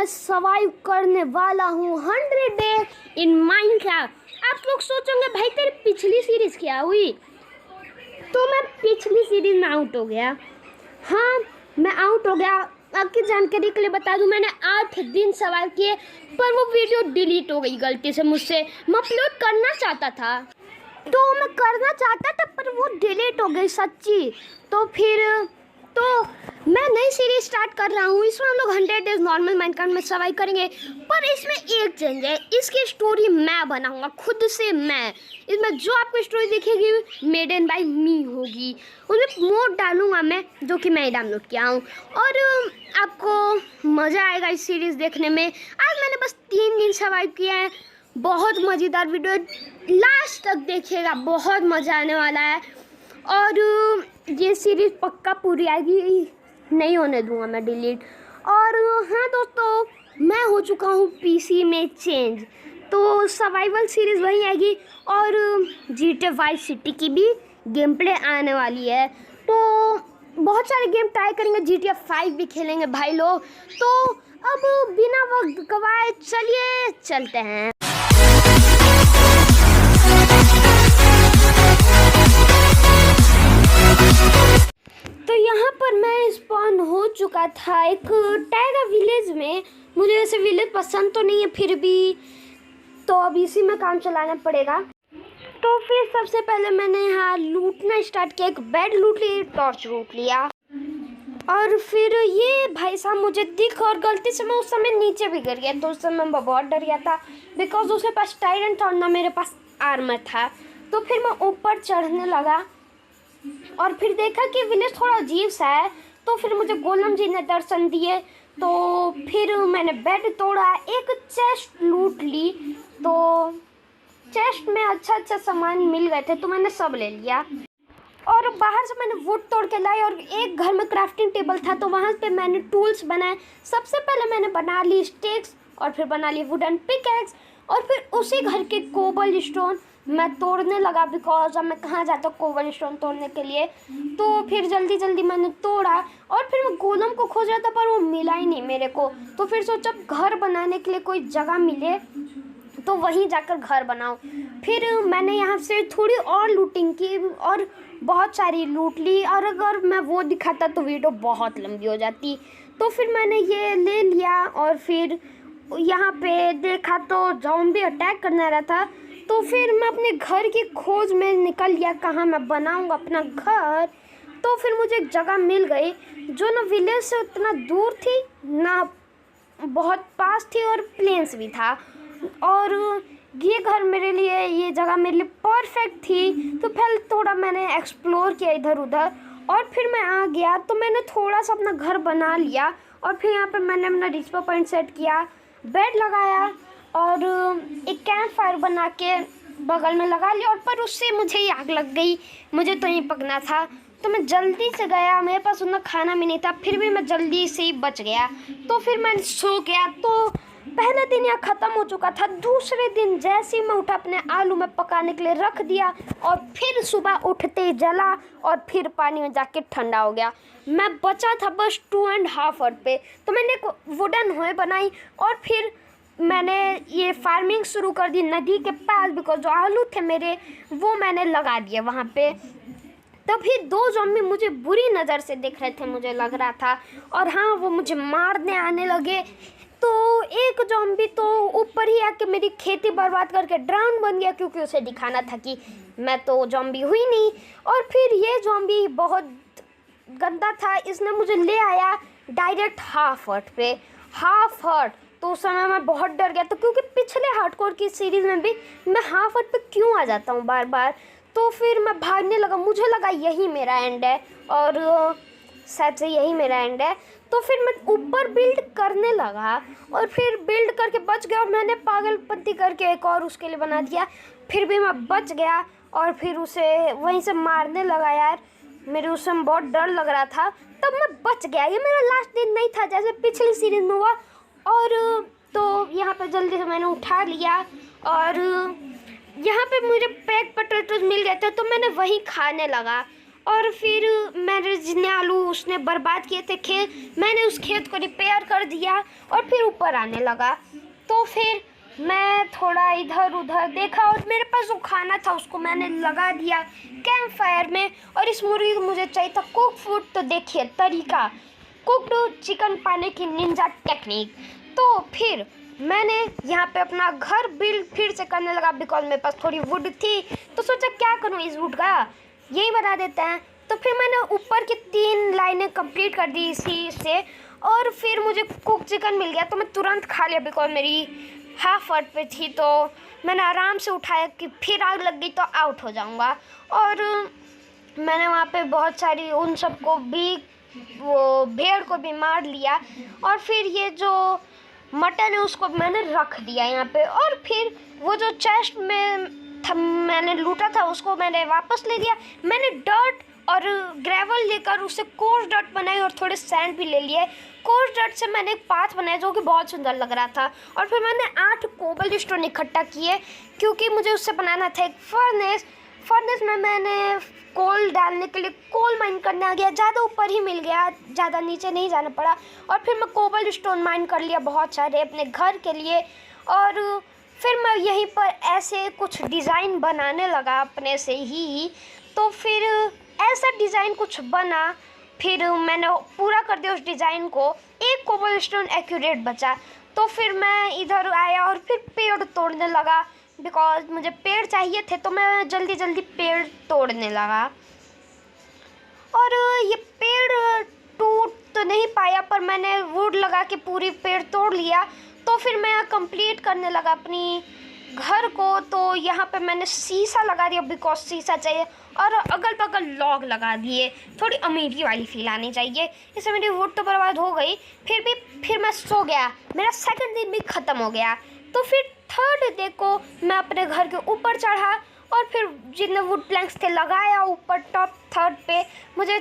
मैं सर्वाइव करने वाला हूँ 100 डे इन माइनक्राफ्ट। आप लोग सोचोगे भाई तेरी पिछली सीरीज़ क्या हुई, तो मैं पिछली सीरीज़ में आउट हो गया। हाँ, मैं आउट हो गया। आपकी जानकारी के लिए बता दूं, मैंने 8 दिन सर्वाइव किए, पर वो वीडियो डिलीट हो गई गलती से मुझसे। मैं अपलोड करना चाहता था, तो मैं करना चाहता था, पर वो डिलीट हो गई सच्ची। तो फिर मैं नई सीरीज स्टार्ट कर रहा हूँ। इसमें हम लोग 100 डेज नॉर्मल माइनक्राफ्ट में सर्वाइव करेंगे, पर इसमें एक चेंज है। इसकी स्टोरी मैं बनाऊंगा खुद से। मैं इसमें जो आपको स्टोरी दिखेगी मेड इन बाय मी होगी। उसमें मोड डालूंगा मैं, जो कि मैं डाउनलोड किया हूँ, और आपको मज़ा आएगा इस सीरीज़ देखने में। आज मैंने बस 3 दिन सर्वाइव किया है। बहुत मज़ेदार वीडियो, लास्ट तक देखिएगा, बहुत मज़ा आने वाला है। और ये सीरीज़ पक्का पूरी आएगी, नहीं होने दूंगा मैं डिलीट। और हाँ दोस्तों, मैं हो चुका हूँ पीसी में चेंज, तो सर्वाइवल सीरीज़ वही आएगी। और GTA वाइस सिटी की भी गेम प्ले आने वाली है, तो बहुत सारे गेम ट्राई करेंगे। GTA 5 भी खेलेंगे भाई लोग। तो अब बिना वक्त गवाए चलिए चलते हैं। तो यहाँ पर मैं स्पॉन हो चुका था एक टाइगर विलेज में। मुझे ऐसे विलेज पसंद तो नहीं है, फिर भी तो अब इसी में काम चलाना पड़ेगा। तो फिर सबसे पहले मैंने यहाँ लूटना स्टार्ट किया। एक बेड लूट ली, टॉर्च लूट लिया, और फिर ये भाई साहब मुझे दिख, और गलती से मैं उस समय नीचे भी गिर गया। तो उस समय मैं बहुत डर गया था, बिकॉज उसके पास टाइरन था और ना मेरे पास आर्मर था। तो फिर मैं ऊपर चढ़ने लगा, और फिर देखा कि विलेज थोड़ा अजीब सा है। तो फिर मुझे गोलम जी ने दर्शन दिए, तो फिर मैंने बेड तोड़ा, एक चेस्ट लूट ली। तो चेस्ट में अच्छा सामान मिल गए थे, तो मैंने सब ले लिया। और बाहर से मैंने वुड तोड़ के लाई, और एक घर में क्राफ्टिंग टेबल था, तो वहाँ पे मैंने टूल्स बनाए। सबसे पहले मैंने बना ली स्टिक्स, और फिर बना ली वुडन पिकैक्स, और फिर उसी घर के कोबल स्टोन मैं तोड़ने लगा, बिकॉज अब मैं कहाँ जाता हूँ कोबल स्टोन तोड़ने के लिए। तो फिर जल्दी जल्दी मैंने तोड़ा, और फिर मैं गोलम को खोज रहा था, पर वो मिला ही नहीं मेरे को। तो फिर सोचा घर बनाने के लिए कोई जगह मिले तो वहीं जाकर घर बनाऊं। फिर मैंने यहाँ से थोड़ी और लूटिंग की, और बहुत सारी लूट ली, और अगर मैं वो दिखाता तो वीडियो बहुत लंबी हो जाती। तो फिर मैंने ये ले लिया, और फिर यहाँ पे देखा तो ज़ॉम्बी अटैक करने रहा था। तो फिर मैं अपने घर की खोज में निकल गया, कहाँ मैं बनाऊँगा अपना घर। तो फिर मुझे एक जगह मिल गई, जो ना विलेज से उतना दूर थी, ना बहुत पास थी, और प्लेन्स भी था। और ये घर मेरे लिए, ये जगह मेरे लिए परफेक्ट थी। तो पहले थोड़ा मैंने एक्सप्लोर किया इधर उधर, और फिर मैं आ गया। तो मैंने थोड़ा सा अपना घर बना लिया, और फिर यहाँ पे मैंने अपना रिस्पा पॉइंट सेट किया, बेड लगाया, और एक कैंप फायर बना के बगल में लगा लिया। और पर उससे मुझे ही आग लग गई, मुझे तो नहीं पकना था। तो मैं जल्दी से गया, मेरे पास उतना खाना भी नहीं था, फिर भी मैं जल्दी से ही बच गया। तो फिर मैं सो गया। तो पहला दिन यहाँ ख़त्म हो चुका था। दूसरे दिन जैसे ही मैं उठा, अपने आलू में पकाने के लिए रख दिया, और फिर सुबह उठते ही जला, और फिर पानी में जाके ठंडा हो गया। मैं बचा था बस 2.5 फुट पे। तो मैंने एक वुडन होए बनाई, और फिर मैंने ये फार्मिंग शुरू कर दी नदी के पास, बिकॉज जो आलू थे मेरे वो मैंने लगा दिए वहाँ पे। तभी 2 ज़ॉम्बी मुझे बुरी नज़र से देख रहे थे, मुझे लग रहा था, और हाँ वो मुझे मारने आने लगे। तो एक ज़ॉम्बी तो ऊपर ही आके मेरी खेती बर्बाद करके ड्राउन बन गया, क्योंकि उसे दिखाना था कि मैं तो ज़ॉम्बी हुई नहीं। और फिर ये ज़ॉम्बी बहुत गंदा था, इसने मुझे ले आया डायरेक्ट हाफ हर्ट पे, हाफ हर्ट। तो उस समय मैं बहुत डर गया था, क्योंकि पिछले हार्डकोर की सीरीज़ में भी मैं हाफ हर्ट पे क्यों आ जाता हूँ बार बार। तो फिर मैं भागने लगा, मुझे लगा यही मेरा एंड है, और शायद से यही मेरा एंड है। तो फिर मैं ऊपर बिल्ड करने लगा, और फिर बिल्ड करके बच गया, और मैंने पागलपंती करके एक और उसके लिए बना दिया। फिर भी मैं बच गया, और फिर उसे वहीं से मारने लगा। यार मेरे उस समय बहुत डर लग रहा था, तब मैं बच गया। ये मेरा लास्ट दिन नहीं था जैसे पिछली सीरीज में हुआ। और तो यहाँ पे जल्दी से मैंने उठा लिया, और यहाँ पे मुझे पैक पोटैटोज मिल गए थे, तो मैंने वही खाने लगा। और फिर मेरे जितने आलू उसने बर्बाद किए थे खेत, मैंने उस खेत को रिपेयर कर दिया और फिर ऊपर आने लगा। तो फिर मैं थोड़ा इधर उधर देखा और मेरे पास जो खाना था उसको मैंने लगा दिया कैंप फायर में। और इस मुर्गी को मुझे चाहिए था कुक फूड। तो देखिए तरीका, कुकड चिकन पाने की निंजा टेक्निक। तो फिर मैंने यहाँ पे अपना घर बिल्ड फिर से करने लगा बिकॉज मेरे पास थोड़ी वुड थी। तो सोचा क्या करूँ इस वुड का, यही बना देते हैं। तो फिर मैंने ऊपर की 3 लाइनें कंप्लीट कर दी इसी से और फिर मुझे कुक चिकन मिल गया। तो मैं तुरंत खा लिया बिकॉज मेरी हाफ अर्थ पे थी। तो मैंने आराम से उठाया कि फिर आग लग गई तो आउट हो जाऊँगा। और मैंने वहाँ पे बहुत सारी उन सबको भी, वो भेड़ को भी मार लिया। और फिर ये जो मटन है उसको मैंने रख दिया यहाँ पे। और फिर वो जो चेस्ट में था मैंने लूटा था उसको मैंने वापस ले लिया। मैंने डर्ट और ग्रेवल लेकर उससे कोर्स डर्ट बनाई और थोड़े सैंड भी ले लिए। कोर्स डर्ट से मैंने एक पाथ बनाया जो कि बहुत सुंदर लग रहा था। और फिर मैंने 8 कोबल स्टोन इकट्ठा किए क्योंकि मुझे उससे बनाना था एक फर्नेस। फर्नेस में मैंने कोल डालने के लिए कोल माइन करने आ गया, ज़्यादा ऊपर ही मिल गया, ज़्यादा नीचे नहीं जाना पड़ा। और फिर मैं कोबल स्टोन माइन कर लिया बहुत सारे अपने घर के लिए। और फिर मैं यहीं पर ऐसे कुछ डिज़ाइन बनाने लगा अपने से ही। तो फिर ऐसा डिज़ाइन कुछ बना, फिर मैंने पूरा कर दिया उस डिज़ाइन को। एक कोबल स्टोन एक्यूरेट बचा। तो फिर मैं इधर आया और फिर पेड़ तोड़ने लगा बिकॉज मुझे पेड़ चाहिए थे। तो मैं जल्दी जल्दी पेड़ तोड़ने लगा और ये पेड़ टूट तो नहीं पाया पर मैंने वुड लगा के पूरी पेड़ तोड़ लिया। तो फिर मैं कंप्लीट करने लगा अपनी घर को। तो यहाँ पे मैंने शीशा लगा दिया बिकॉज शीशा चाहिए और अगल बगल लॉग लगा दिए, थोड़ी अमीरी वाली फील आनी चाहिए। इससे मेरी वुड तो बर्बाद हो गई, फिर मैं सो गया। मेरा सेकंड दिन भी ख़त्म हो गया। तो फिर थर्ड डे को मैं अपने घर के ऊपर चढ़ा और फिर जितने वुड प्लैंक्स थे लगाया ऊपर टॉप थर्ड पे। मुझे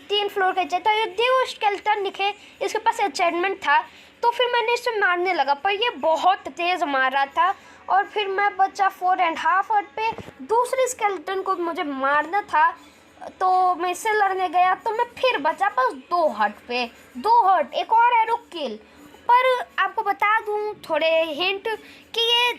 3 फ्लोर का चाहिए था। ये देखो स्केलेटन दिखे, इसके पास अचीवमेंट था। तो फिर मैंने इसे मारने लगा पर ये बहुत तेज़ मार रहा था। और फिर मैं बचा 4.5 अर्थ पे। दूसरे स्केलेटन को मुझे मारना था तो मैं इससे लड़ने गया तो मैं फिर बचा बस 2 हर्ट पे। 2 हर्ट, एक और एरो किल। पर आपको बता दूं थोड़े हिंट कि ये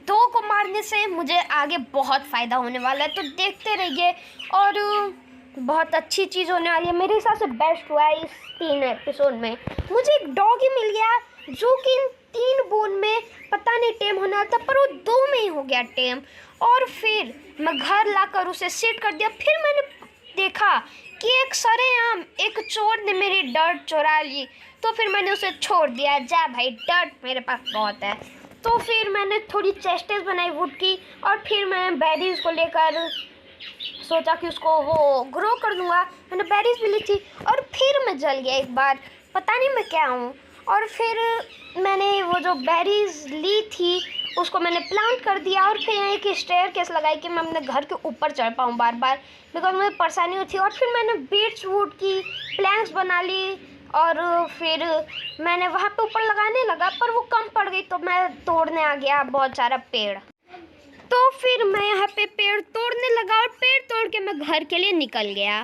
2 को मारने से मुझे आगे बहुत फ़ायदा होने वाला है। तो देखते रहिए और बहुत अच्छी चीज़ होने वाली है। मेरे हिसाब से बेस्ट हुआ है इस 3 एपिसोड में। मुझे एक डॉगी मिल गया जो कि इन 3 बोन में पता नहीं टेम होना था पर वो 2 में ही हो गया टेम। और फिर मैं घर लाकर उसे सेट कर दिया। फिर मैंने देखा कि एक सरेआम एक चोर ने मेरी डर्ट चुरा ली। तो फिर मैंने उसे छोड़ दिया, जा भाई डर्ट मेरे पास बहुत है। तो फिर मैंने थोड़ी चेस्टेस बनाई वुड की और फिर मैं बेरीज को लेकर सोचा कि उसको वो ग्रो कर दूंगा। मैंने बेरीज भी ली थी और फिर मैं जल गया एक बार, पता नहीं मैं क्या हूँ। और फिर मैंने वो जो बेरीज ली थी उसको मैंने प्लांट कर दिया और फिर यहाँ एक स्टेयरकेस लगाई कि मैं अपने घर के ऊपर चढ़ पाऊँ बार बार बिकॉज मुझे परेशानी हुई थी। और फिर मैंने बीच वुड की प्लैंक्स बना ली और फिर मैंने वहाँ पे ऊपर लगाने लगा पर वो कम पड़ गई तो मैं तोड़ने आ गया बहुत सारा पेड़। तो फिर मैं यहाँ पे पेड़ तोड़ने लगा और पेड़ तोड़ के मैं घर के लिए निकल गया।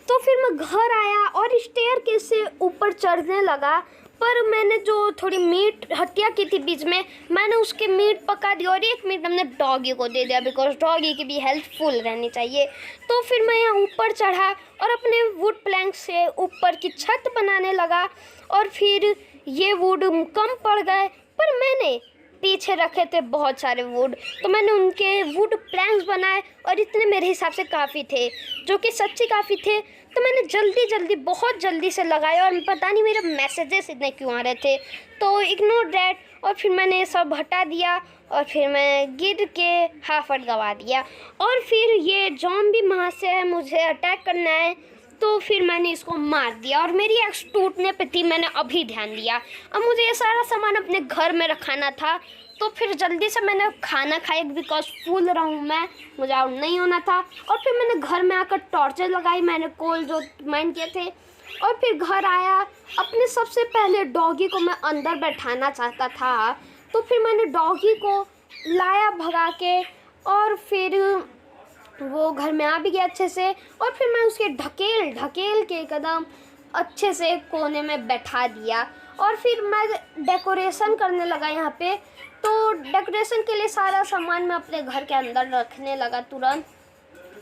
तो फिर मैं घर आया और स्टेयरकेस से ऊपर चढ़ने लगा पर मैंने जो थोड़ी मीट हत्या की थी बीच में मैंने उसके मीट पका दी और एक मीट हमने डॉगी को दे दिया बिकॉज डॉगी की भी हेल्थ फुल रहनी चाहिए। तो फिर मैं यहाँ ऊपर चढ़ा और अपने वुड प्लैंक से ऊपर की छत बनाने लगा और फिर ये वुड कम पड़ गए पर मैंने पीछे रखे थे बहुत सारे वुड तो मैंने उनके वुड प्लैंक्स बनाए और इतने मेरे हिसाब से काफ़ी थे जो कि सच्ची काफ़ी थे। तो मैंने जल्दी जल्दी बहुत जल्दी से लगाया और पता नहीं मेरे मैसेजेस इतने क्यों आ रहे थे तो इग्नोर दैट। और फिर मैंने सब हटा दिया और फिर मैं गिर के हाफ अर्थ गवा दिया। और फिर ये ज़ॉम्बी वहाँ से है मुझे अटैक करना है तो फिर मैंने इसको मार दिया और मेरी एक्स टूटने पे थी, मैंने अभी ध्यान दिया। अब मुझे ये सारा सामान अपने घर में रखाना था तो फिर जल्दी से मैंने खाना खाया बिकॉज फूल रहा हूँ मैं, मुझे आउट नहीं होना था। और फिर मैंने घर में आकर टॉर्चर लगाई, मैंने कोल जो माइन किए थे और फिर घर आया। अपने सबसे पहले डॉगी को मैं अंदर बैठाना चाहता था तो फिर मैंने डॉगी को लाया भगा के और फिर वो घर में आ भी गया अच्छे से, और फिर मैं उसके ढकेल ढकेल के एकदम अच्छे से कोने में बैठा दिया। और फिर मैं डेकोरेशन करने लगा यहाँ पे। तो डेकोरेशन के लिए सारा सामान मैं अपने घर के अंदर रखने लगा तुरंत।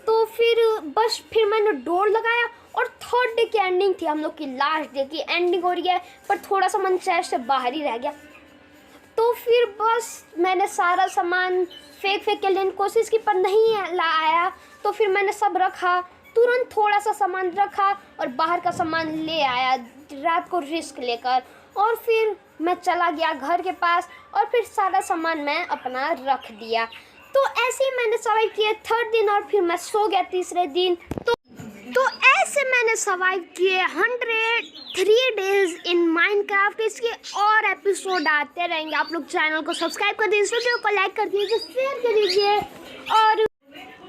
तो फिर मैंने डोर लगाया, और थर्ड डे की एंडिंग थी, हम लोग की लास्ट डे की एंडिंग हो रही है, पर थोड़ा सा मन चैट से बाहर ही रह गया। तो फिर बस मैंने सारा सामान फेंक के लेने की कोशिश की, पर नहीं आया। तो फिर मैंने सब रखा, तुरंत थोड़ा सा सामान रखा और बाहर का सामान ले आया रात को रिस्क लेकर। और फिर मैं चला गया घर के पास, और फिर सारा सामान मैं अपना रख दिया। तो ऐसे ही मैंने सर्वाइव किया थर्ड दिन, और फिर मैं सो गया तीसरे दिन। तो ऐसे मैंने सर्वाइव किए 103 डेज इन माइनक्राफ्ट। इसके और एपिसोड आते रहेंगे। आप लोग चैनल को सब्सक्राइब कर दीजिए, वीडियो को लाइक कर दीजिए, शेयर कर दीजिए। और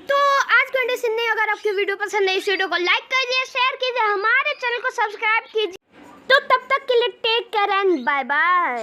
तो आज कंडीशन नहीं, अगर आपकी वीडियो पसंद है इस वीडियो को लाइक कीजिए, शेयर कीजिए, हमारे चैनल को सब्सक्राइब कीजिए। तो तब तक के लिए take care and bye bye.